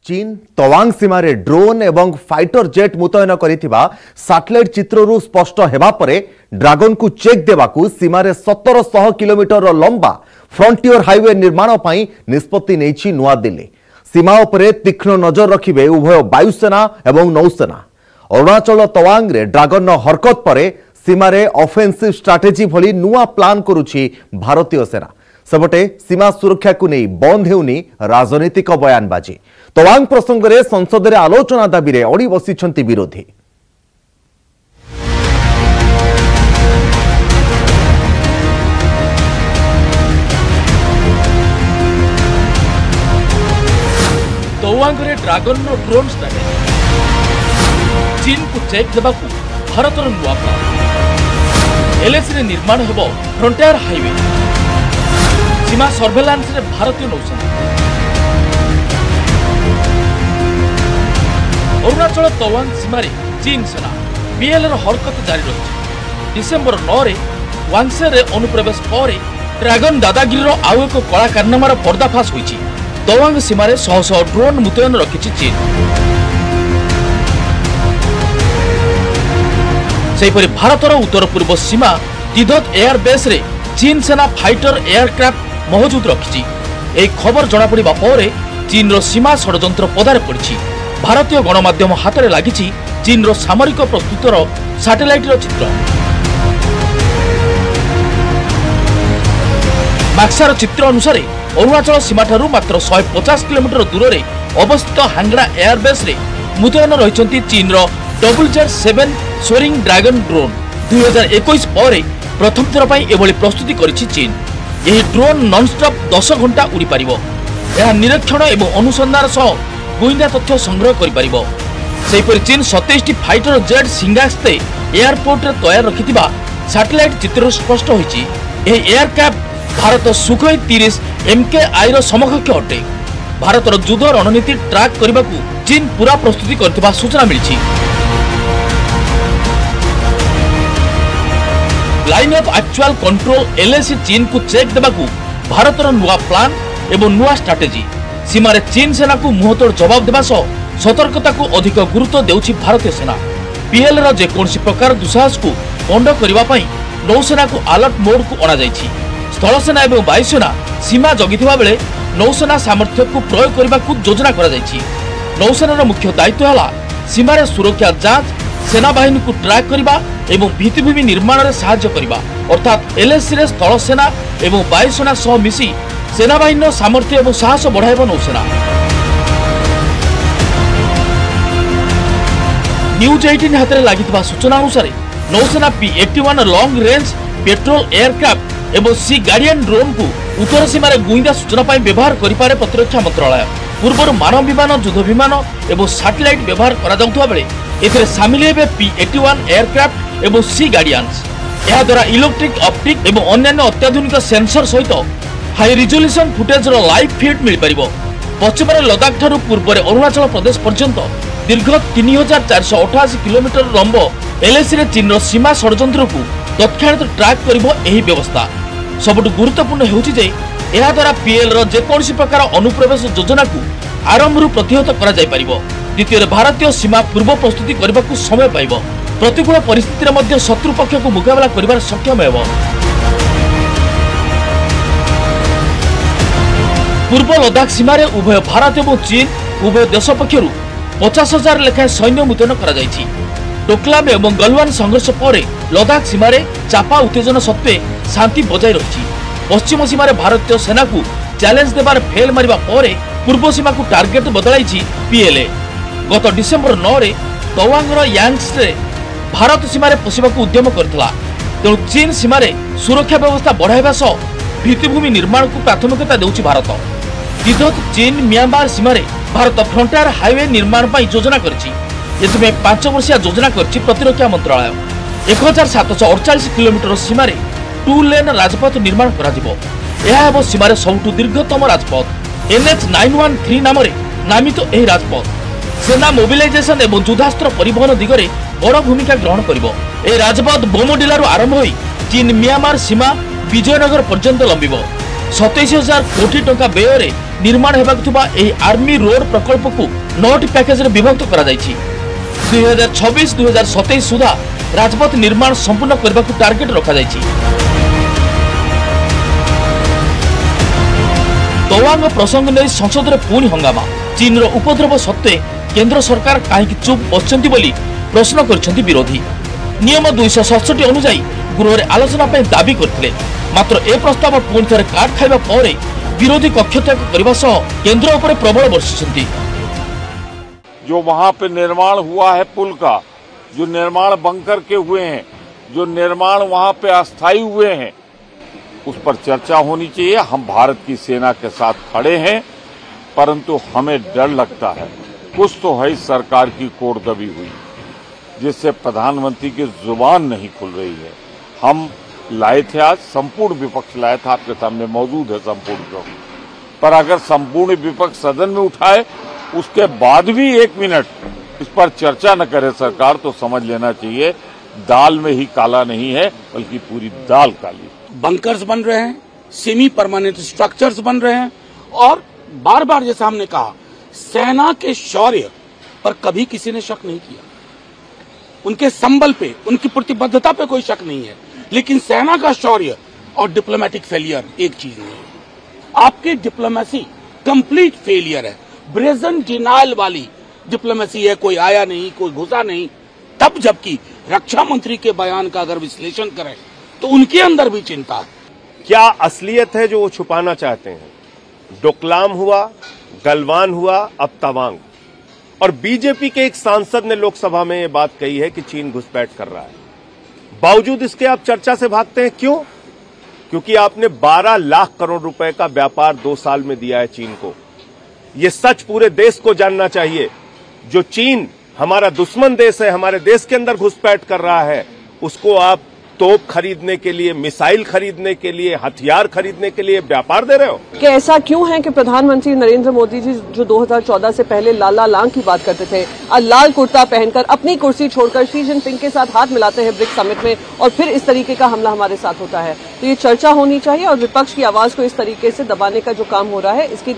चीन तवांग सीमारे ड्रोन एवं fighter jet मुतयन करिथिबा satellite चित्ररू स्पष्ट हेबा परे ड्रैगन को चेक देवाकू सीमारे 1700 किलोमीटर लंबा फ्रंटियर हाईवे निर्माण पई निष्पत्ति नेछि नुआ दिल्ली। सीमा उपरे तीक्ष्ण नजर रखिबे उभय वायुसेना एवं नौसेना। अरुणाचल तवांग रे ड्रैगन हरकत परे सीमारे ऑफेंसिव स्ट्रैटेजी भली नुआ प्लान करुछि भारतीय सेना। सेपटे सीमा सुरक्षा को नहीं बंद हेउनी राजनीतिक बयानबाजी। तवांग प्रसंग में संसद में आलोचना दाबी रे अड़ी बसिछंती विरोधी। तवांग रे ड्रैगन नो ड्रोन स्ट्रैटेजी चीन को चेक देबाकू भारत रो नुआ प्लान। एलएसी रे निर्माण हेबो फ्रंटियर हाईवे। सीमा सर्वेलांस रे भारतीय नौसेना। अरुणाचल तवांग सीमारे चीन सेना पीएल हरकत जारी रही। डिसेम्बर 9 रे वांगसे रे अनुप्रवेश पर ड्रैगन दादागिरी आउ एक कला कारनामार पर्दाफाश होईछि। तवांग सीमारे शह शह ड्रोन मुतयन रखिछि चीन। सेहिपरि भारतर उत्तर पूर्व सीमा तिदत एयरबेस रे चीन सेना फाइटर एयरक्राफ्ट मौजूद रखिछि। एही खबर जना पड़िबा परे चीन रो सीमा षडयंत्र पदारे पड़िछि। भारतीय गणमाध्यम हाथ में लगी चीन रो सामरिक प्रस्तुतर सैटेलाइट रो चित्र। माक्सार चित्र अनुसार अरुणाचल सीमा ठारू मात्र 150 किलोमीटर दूर में अवस्थित हांगड़ा एयरबेस रे मुतयन रही चीन रो WZ-7 सोरिंग ड्रैगन ड्रोन। 2021 पर प्रथम थर पर एभली प्रस्तुति करिछि चीन। यही ड्रोन नॉनस्टॉप 10 घंटा उड़ी पारिबो। यह निरीक्षण एवं अनुसंधान सह गुइंदा तथ्य संग्रह करिपारिबो। सेहिपरि चीन 27 फाइटर जेट सिंगास्ते एयरपोर्ट रे तैयार रखिथिबा सैटेलाइट चित्र स्पष्ट होईछि। एही एयरक्राफ्ट भारत सुखोई 30 MKI रो समकक्ष अटे। भारत रो युद्ध रणनीति ट्रैक करबाकू चीन पूरा प्रस्तुति करथिबा सूचना मिलिछि। Line of actual control LAC चीन को चेक देबाकू भारत रो नुआ प्लान एवं नुआ स्ट्रैटेजी। सीमारे चीन सेना को मुहतोड़ जवाब देवा सह सतर्कता को अधिक गुरुत्व देउछि भारतीय सेना। पीएल रो जेकोसी प्रकार दुसाहस को बंद करबा पई नौसेना को अलर्ट मोड को अणा जाइछि। स्थल सेना एवं वायुसेना सीमा जगिथिबा बेले नौसेना सामर्थ्य को प्रयोग करबा को योजना करा जाइछि। नौसेना रो मुख्य दायित्व हला सीमारे सुरक्षा जांच, सेना बाहिनी को ट्रैक करबा एवं भित्तिभूमि निर्माण रे सहायता करबा। अर्थात LAC रे स्थल सेना एवं वायुसेना सह मिसी सेना बाहिनी सामर्थ्य एवं साहस बढ़ाइब नौसेना। न्यूज 18 हाथ में लगी सूचना अनुसार नौसेना P-81 long range petrol aircraft एवं सी गार्डियन ड्रोन को उत्तर सीमार गुइंदा सूचना पर व्यवहार करिपारे प्रतिरक्षा मंत्रालय। पूर्व मानव विमान, युद्ध विमान एवं सैटेलाइट व्यवहार करा जाउथबा बेले एथिरे शामिल हेबे P-81 एयरक्राफ्ट एवं सी गार्डियंस। यह द्वारा इलेक्ट्रिक, ऑप्टिक एवं अन्य अत्याधुनिक सेंसर सहित हाई रिजोल्यूशन फुटेज रो लाइव फीड मिल परिबो। पश्चिम लद्दाख ठारू पूर्व अरुणाचल प्रदेश पर्यंत दीर्घ 3488 किलोमीटर लंब LAC रे चीन रो सीमा षडयंत्र को तत्क्षणात ट्रैक करिबो। एही व्यवस्था सबुठ गुरुत्वपूर्ण हेउछि जे एहा द्वारा पीएल रो जेकोसी प्रकार अनुप्रवेश योजना को आरंभरू प्रतिहत करा जाय परिबो। द्वितीय भारतीय सीमा पूर्व प्रस्तुति करबा को समय पाइबो। प्रतिकूल परिस्थिति रे मध्य शत्रु पक्ष को मुकाबला करिबार सक्षम हेबो। पूर्व लद्दाख सीमारे उभय भारत और चीन उभय देश पक्षर 50,000 लेखाएं सैन्य मुतयन करा जायछि। डोकलाम एवं गलवान संघर्ष पर लद्दाख सीमारे चापा उत्तेजना सत्वे शांति बजाय रही। पश्चिम सीमारे भारतीय सेना को चैलेंज देबार फेल मारिबा पर पूर्व सीमा को टार्गेट बदलाइछि PLA। गत डिसेम्बर 9 रे तवांग रो यांग्स रे भारत सीमारे पशिबाकू उद्यम करथिला। तेणु चीन सीमारे सुरक्षा व्यवस्था बढ़ाइबा सह भित्तिभूमि निर्माण को प्राथमिकता देउछि भारत। तिदत चीन म्यांमार सीमारे भारत फ्रंटियर हाईवे निर्माण पर योजना करिछि। एथिमे 5 वर्षीय योजना करिछि प्रतिरक्षा मंत्रालय। 1748 किलोमीटर सीमारे 2 लेन राजपथ निर्माण करा जिवो। यह हेबो सीमारे सबुठु दीर्घतम राजपथ। NH-913 नाम रे नामित एही राजपथ सेना मोबिलाइजेशन एवं युद्धास्त्र परिवहन दिगरे बड़ भूमिका ग्रहण करिवो। एही राजपथ बोमडिलारु आरंभ होई चीन म्यांमार सीमा विजयनगर पर्यंत लंबिवो। 27,000 कोटी टंका व्यय निर्माण हेबाकुथिबा एही आर्मी रोड प्रकल्प को 9टी पैकेज रे विभक्त करा जायछि। 2026-2027 सुधा राजपथ निर्माण संपूर्ण करबा को टार्गेट रखा जायछि। तवांग प्रसंग नै संसद रे पुणी हंगामा। चीन रो उपद्रव सत्वे केंद्र सरकार काहेकि चुप बसचंती बोली प्रश्न करछंती विरोधी। नियम 267 अनुसार गृह रे आलोचना पे दाबी करथिले, मात्र ए प्रस्ताव पुणी थरे काट खाइबा परे विरोधी कक्षत्याग करबा सह केंद्र उपरे प्रबल वर्षिसंती। जो वहां पे निर्माण हुआ है पुल का, जो निर्माण बंकर के हुए हैं, जो निर्माण वहां पे अस्थायी हुए हैं, उस पर चर्चा होनी चाहिए। हम भारत की सेना के साथ खड़े हैं, परंतु हमें डर लगता है कुछ तो है इस सरकार की कोर दबी हुई, जिससे प्रधानमंत्री की जुबान नहीं खुल रही है। हम लाए थे, आज संपूर्ण विपक्ष लाया था, आपके सामने मौजूद है संपूर्ण विपक्ष। पर अगर संपूर्ण विपक्ष सदन में उठाए उसके बाद भी 1 मिनट इस पर चर्चा न करे सरकार, तो समझ लेना चाहिए दाल में ही काला नहीं है बल्कि पूरी दाल काली। बंकर्स बन रहे हैं, सेमी परमानेंट स्ट्रक्चर्स बन रहे हैं, और बार बार जैसा हमने कहा सेना के शौर्य पर कभी किसी ने शक नहीं किया। उनके संबल पे, उनकी प्रतिबद्धता पे कोई शक नहीं है, लेकिन सेना का शौर्य और डिप्लोमेटिक फेलियर एक चीज नहीं है। आपकी डिप्लोमेसी कंप्लीट फेलियर है, ब्रेजन डिनायल वाली डिप्लोमेसी है। कोई आया नहीं, कोई घुसा नहीं। तब जबकि रक्षा मंत्री के बयान का अगर विश्लेषण करें तो उनके अंदर भी चिंता है। क्या असलियत है जो वो छुपाना चाहते हैं? डोकलाम हुआ, गलवान हुआ, अब तवांग। और बीजेपी के एक सांसद ने लोकसभा में ये बात कही है कि चीन घुसपैठ कर रहा है। बावजूद इसके आप चर्चा से भागते हैं, क्यों? क्योंकि आपने 12 लाख करोड़ रुपए का व्यापार 2 साल में दिया है चीन को। ये सच पूरे देश को जानना चाहिए। जो चीन हमारा दुश्मन देश है, हमारे देश के अंदर घुसपैठ कर रहा है, उसको आप तोप खरीदने के लिए, मिसाइल खरीदने के लिए, हथियार खरीदने के लिए व्यापार दे रहे हो? कि ऐसा क्यों है कि प्रधानमंत्री नरेंद्र मोदी जी जो 2014 से पहले लाला लांग की बात करते थे, आज लाल कुर्ता पहनकर अपनी कुर्सी छोड़कर शी जिनपिंग के साथ हाथ मिलाते हैं ब्रिक्स समिट में, और फिर इस तरीके का हमला हमारे साथ होता है। तो ये चर्चा होनी चाहिए, और विपक्ष की आवाज को इस तरीके से दबाने का जो काम हो रहा है, इसके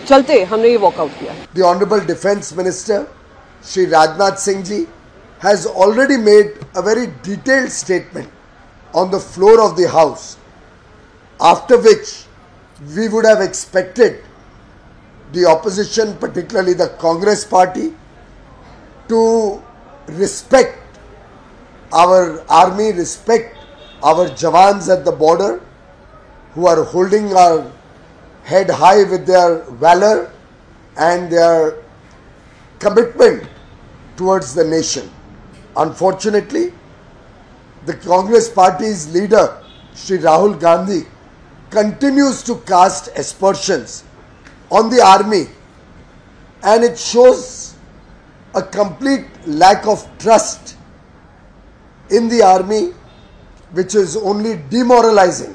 चलते हमने ये वॉकआउट किया। The Honorable Defence Minister Shri Rajnath Singh ji has already made a very detailed statement on the floor of the House, after which we would have expected the opposition, particularly the Congress party, to respect our army, respect our jawans at the border, who are holding our head high with their valor and their commitment towards the nation. Unfortunately, the Congress party's leader, Shri Rahul Gandhi, continues to cast aspersions on the army, and it shows a complete lack of trust in the army, which is only demoralizing.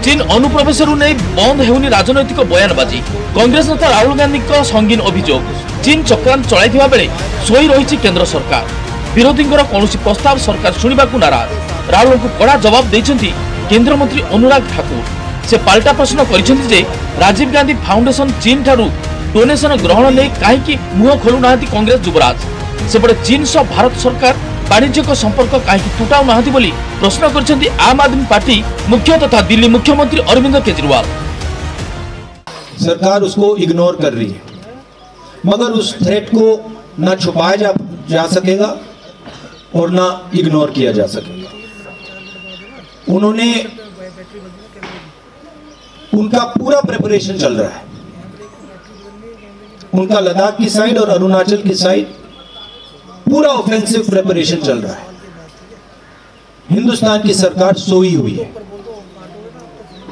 चीन अनुप्रवेशरू नहीं बंद हेउनी राजनैतिक बयानबाजी। कांग्रेस नेता राहुल गांधी का संगीन अभियोग, चीन चक्रांत चलाइथिबा बेले सोई रहिछि केंद्र सरकार। विरोधींकर कौनसी प्रस्ताव सरकार शुणिबाकू नाराज। राहुल को कड़ा जवाब देइछन्ति केंद्र मंत्री अनुराग ठाकुर। से पाल्टा प्रश्न करिछन्ति जे राजीव गांधी फाउंडेशन चीन ठारू डोनेशन ग्रहण नै काहेकि मुह खोलु नाहंती कांग्रेस युवराज। सेपटे चीन सह भारत सरकार वाणिज्यिक संपर्क काहेकि तुटाउ नाहंती बोली प्रश्न करिछन्ति आम आदमी पार्टी मुख्य तथा दिल्ली मुख्यमंत्री अरविंद केजरीवाल। सरकार उसको इग्नोर कर रही है, मगर उस थ्रेट को न छुपाया जा सकेगा और ना इग्नोर किया जा सकेगा। उनका पूरा प्रिपरेशन चल रहा है। उनका लद्दाख की साइड और अरुणाचल की साइड पूरा ऑफेंसिव प्रिपरेशन चल रहा है। हिंदुस्तान की सरकार सोई हुई है।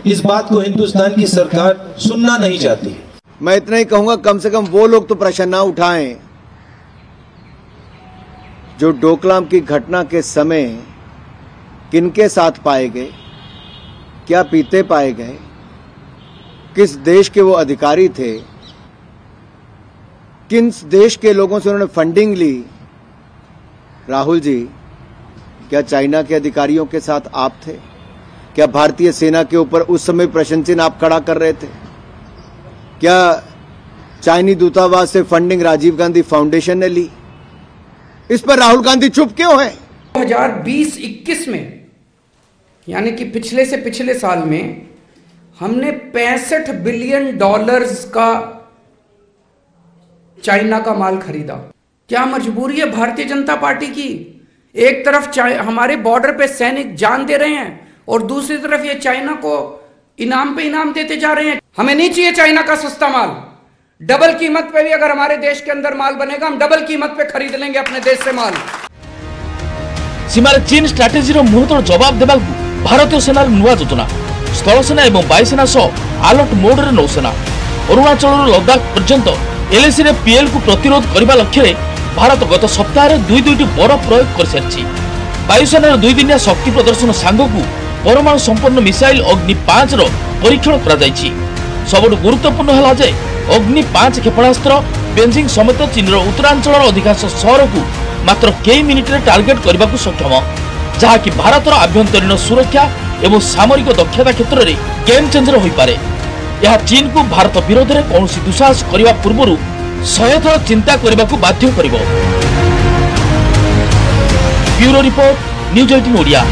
इस बात को हिंदुस्तान की सरकार सुनना नहीं चाहती है। मैं इतना ही कहूंगा, कम से कम वो लोग तो प्रश्न ना उठाएं जो डोकलाम की घटना के समय किनके साथ पाए गए, क्या पीते पाए गए, किस देश के वो अधिकारी थे, किन देश के लोगों से उन्होंने फंडिंग ली। राहुल जी, क्या चाइना के अधिकारियों के साथ आप थे? क्या भारतीय सेना के ऊपर उस समय प्रश्न चिन्ह आप खड़ा कर रहे थे? क्या चाइनीज दूतावास से फंडिंग राजीव गांधी फाउंडेशन ने ली? इस पर राहुल गांधी चुप क्यों है? 2020-21 में यानी कि पिछले से पिछले साल में हमने $65 बिलियन का चाइना का माल खरीदा। क्या मजबूरी है भारतीय जनता पार्टी की? एक तरफ हमारे बॉर्डर पे सैनिक जान दे रहे हैं और दूसरी तरफ ये चाइना को इनाम पे इनाम देते जा रहे हैं। हमें नहीं चाहिए चाइना का सस्ता माल। डबल कीमत पे भी अगर हमारे देश के अंदर माल बनेगा, हम डबल कीमत पे खरीद लेंगे अपने देश से माल। सीमार चीन स्ट्राटेजी मुहूर्त जवाब देवा भारतीय सेनार नुआ योजना, स्थल सेना और वायुसेना सह अलर्ट मोड रे नौसेना अरुणाचल लद्दाख पर्यंत एलएसी रे पीएल को प्रतिरोध करने लक्ष्य भारत गत सप्ताह दुईटी बड़ प्रयोग कर सारी। वायुसेनार 2 दिनिया शक्ति प्रदर्शन सांगकू परमाणु संपन्न मिसाइल अग्नि 5 परीक्षण कर सबुठ गुरुत्वपूर्ण है जे अग्नि 5 क्षेपणास्त्र बेजिंग समेत चीन उत्तरांचल अधिकांश सहर को मात्र कई मिनिट रे टार्गेट करने को सक्षम, जहाँकि भारतर आभ्यंतरीण सुरक्षा एवं सामरिक दक्षता क्षेत्र में गेम चेंजर हो पारे। यह चीन को भारत विरोध में कौन दुस्साहस करने पूर्व 100 थर चिंता करने को बाध्य करिबो। Bureau report, news 18 Odia.